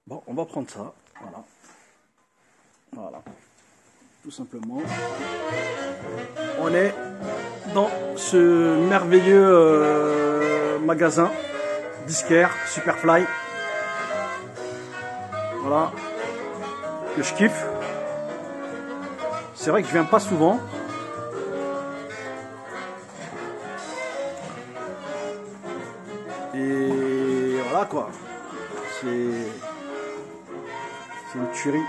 Bon, on va prendre ça. Voilà. Voilà. Tout simplement. On est dans ce merveilleux magasin disquaire Superfly. Voilà. Que je kiffe. C'est vrai que je viens pas souvent. Et voilà quoi. C'est une tuerie.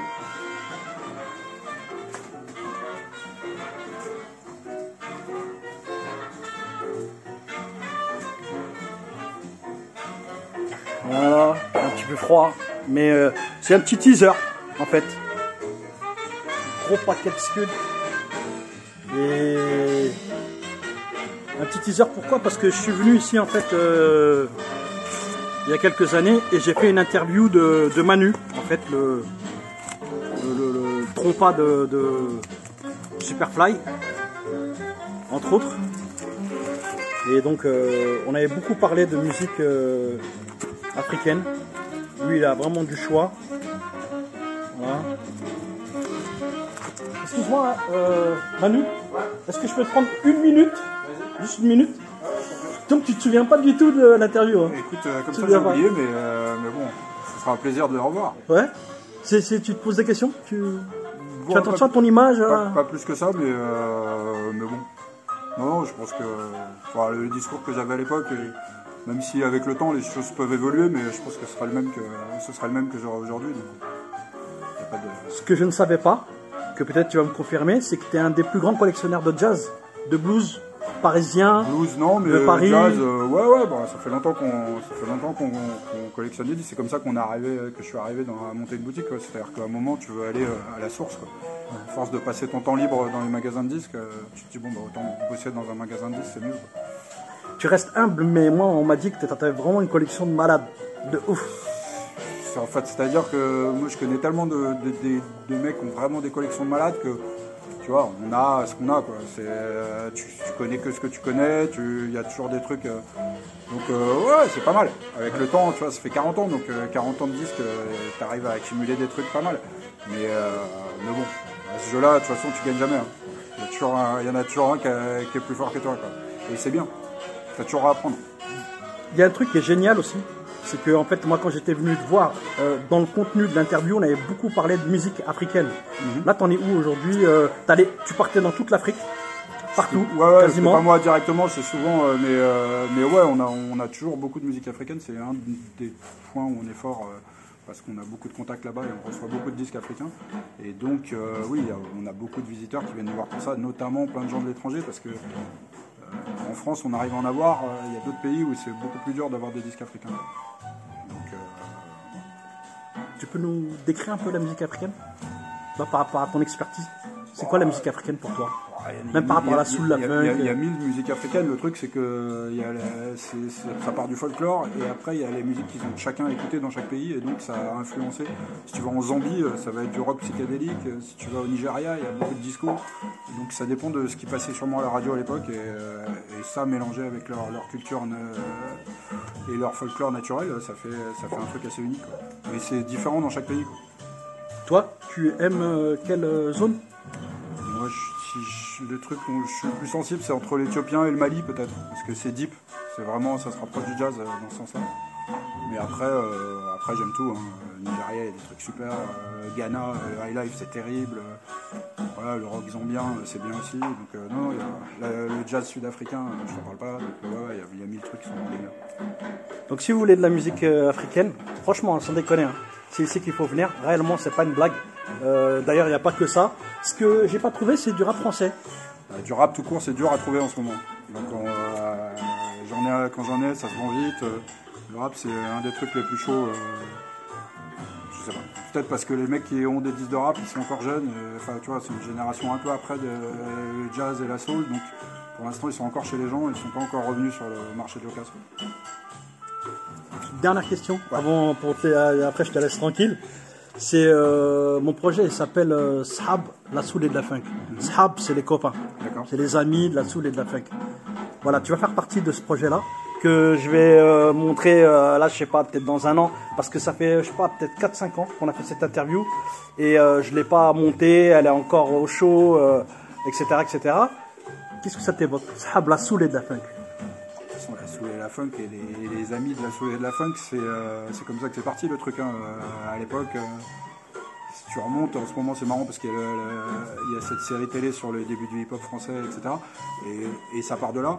Voilà, un petit peu froid, mais c'est un petit teaser en fait. Gros paquet de scuds. Et un petit teaser, pourquoi? Parce que je suis venu ici en fait il y a quelques années et j'ai fait une interview de Manu, en fait le trompa de Superfly, entre autres. Et donc on avait beaucoup parlé de musique africaine. Lui il a vraiment du choix. Voilà. Excuse-moi, Manu, est-ce que je peux te prendre une minute? Juste une minute? Donc tu te souviens pas du tout de l'interview, hein? Écoute, comme ça j'ai oublié, mais bon, ce sera un plaisir de le revoir. Ouais. Tu te poses des questions? Tu fais attention à ton image? Pas plus que ça, mais bon. Non, je pense que le discours que j'avais à l'époque, même si avec le temps les choses peuvent évoluer, mais je pense que ce sera le même que j'aurai aujourd'hui. Ce que je ne savais pas, que peut-être tu vas me confirmer, c'est que tu es un des plus grands collectionneurs de jazz, de blues parisien. Blues non, mais de Paris. Jazz, ouais, bon, ça fait longtemps qu'on collectionne. C'est comme ça que je suis arrivé à monter une boutique. C'est-à-dire qu'à un moment, tu veux aller à la source, quoi. À force de passer ton temps libre dans les magasins de disques, tu te dis bon, autant bosser dans un magasin de disques, c'est mieux, quoi. Tu restes humble, mais moi, on m'a dit que tu avais vraiment une collection de malades, de ouf. En fait, c'est-à-dire que moi, je connais tellement de mecs qui ont vraiment des collections de malades que, tu vois, on a ce qu'on a, quoi. Tu connais que ce que tu connais, il y a toujours des trucs. Donc, ouais, c'est pas mal. Avec le temps, tu vois, ça fait 40 ans, donc 40 ans de disques, tu arrives à accumuler des trucs pas mal. Mais bon, à ce jeu-là, de toute façon, tu gagnes jamais, hein. Il y en a toujours un qui est plus fort que toi, quoi. Et c'est bien. Tu as toujours à apprendre. Il y a un truc qui est génial aussi. C'est que en fait, moi, quand j'étais venu te voir, dans le contenu de l'interview, on avait beaucoup parlé de musique africaine. Là, t'en es où aujourd'hui? Tu partais dans toute l'Afrique, partout, ouais, quasiment. C'est pas moi directement, c'est souvent, mais ouais, on a toujours beaucoup de musique africaine. C'est un des points où on est fort, parce qu'on a beaucoup de contacts là-bas et on reçoit beaucoup de disques africains. Et donc, oui, on a beaucoup de visiteurs qui viennent nous voir pour ça, notamment plein de gens de l'étranger, parce que en France, on arrive à en avoir. Il y a d'autres pays où c'est beaucoup plus dur d'avoir des disques africains. Donc, tu peux nous décrire un peu la musique africaine? Là, par rapport à ton expertise, c'est quoi la musique africaine pour toi? Même par rapport à la soul, la funk. Il y a 1000 musiques africaines. Le truc, c'est que ça part du folklore et après, il y a les musiques qu'ils ont chacun écouté dans chaque pays et donc ça a influencé. Si tu vas en Zambie, ça va être du rock psychédélique. Si tu vas au Nigeria, il y a beaucoup de disco. Donc ça dépend de ce qui passait sûrement à la radio à l'époque et ça mélangé avec leur culture et leur folklore naturel, ça fait un truc assez unique, quoi. Mais c'est différent dans chaque pays, quoi. Toi, tu aimes quelle zone? Moi, le truc où je suis le plus sensible, c'est entre l'Éthiopien et le Mali, peut-être. Parce que c'est deep. C'est vraiment, ça se rapproche du jazz dans ce sens-là. Mais après j'aime tout, hein. Nigeria, il y a des trucs super. Ghana, High Life, c'est terrible. Voilà, le rock zambien, c'est bien aussi. Donc, non, le jazz sud-africain, je t'en parle pas. Donc, ouais, il y a 1000 trucs qui sont vraiment bien. Donc, si vous voulez de la musique africaine, franchement, sans déconner, hein, c'est ici qu'il faut venir. Réellement, c'est pas une blague. D'ailleurs, il n'y a pas que ça. Ce que j'ai pas trouvé, c'est du rap français. Du rap tout court, c'est dur à trouver en ce moment. Donc, quand j'en ai, ça se vend vite. Le rap, c'est un des trucs les plus chauds. Je sais pas. Peut-être parce que les mecs qui ont des disques de rap, ils sont encore jeunes. Enfin, tu vois, c'est une génération un peu après le jazz et la soul. Donc, pour l'instant, ils sont encore chez les gens. Ils ne sont pas encore revenus sur le marché de l'occasion. Dernière question, ouais. Après je te laisse tranquille. C'est mon projet, il s'appelle Shab, la soul et de la funk. Shab, c'est les copains, c'est les amis de la soul et de la funk. Voilà, tu vas faire partie de ce projet-là. que je vais montrer là, je sais pas, peut-être dans un an, parce que ça fait, je sais pas, peut-être 4-5 ans qu'on a fait cette interview et je l'ai pas montée, elle est encore au chaud, etc., etc. Qu'est-ce que ça t'évoque? Sahab la soul et de la funk. La soul et la funk et les amis de la soul et de la funk, c'est comme ça que c'est parti le truc. Hein. À l'époque, si tu remontes, en ce moment c'est marrant parce qu'il y a cette série télé sur le début du hip-hop français, etc. Et ça part de là.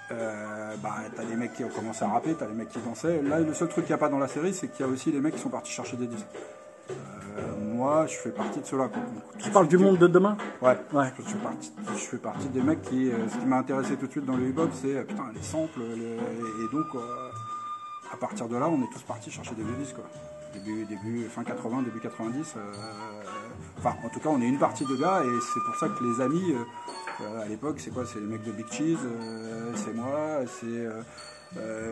T'as des mecs qui ont commencé à rapper, t'as les mecs qui dansaient. Là, le seul truc qu'il n'y a pas dans la série, c'est qu'il y a aussi les mecs qui sont partis chercher des disques. Moi, je fais partie de ceux-là. Tu parles du monde de demain? Ouais. Ouais. Je fais partie des mecs qui... ce qui m'a intéressé tout de suite dans le hip-hop, c'est putain, les samples. Et donc, à partir de là, on est tous partis chercher des vieux disques. Quoi. Fin 80, début 90. En tout cas, on est une partie de gars et c'est pour ça que les amis, à l'époque, c'est quoi? C'est les mecs de Big Cheese, c'est moi, c'est...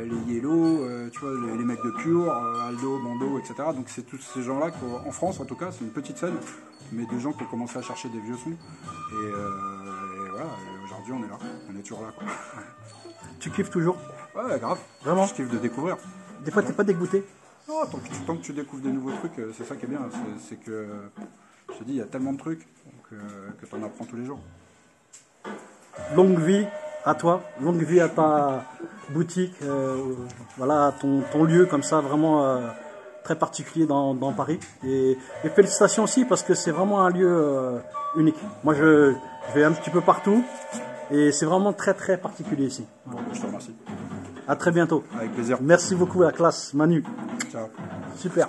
les Yellow, tu vois, les mecs de Pure, Aldo, Bando, etc. Donc c'est tous ces gens-là qu'en France, en tout cas, c'est une petite scène, mais des gens qui ont commencé à chercher des vieux sons. Et voilà, aujourd'hui on est là, on est toujours là. Quoi. Tu kiffes toujours? Ouais, grave. Vraiment? Je kiffe de découvrir. Des fois, t'es pas dégoûté? Non, tant que tu découvres des nouveaux trucs, c'est ça qui est bien. C'est que, je te dis, il y a tellement de trucs que tu en apprends tous les jours. Longue vie à toi, longue vie à ta boutique, voilà, ton lieu comme ça, vraiment très particulier dans Paris. Et félicitations aussi parce que c'est vraiment un lieu unique. Moi je vais un petit peu partout et c'est vraiment très très particulier ici. Bon, je te remercie. À très bientôt. Avec plaisir. Merci beaucoup la classe, Manu. Ciao. Super.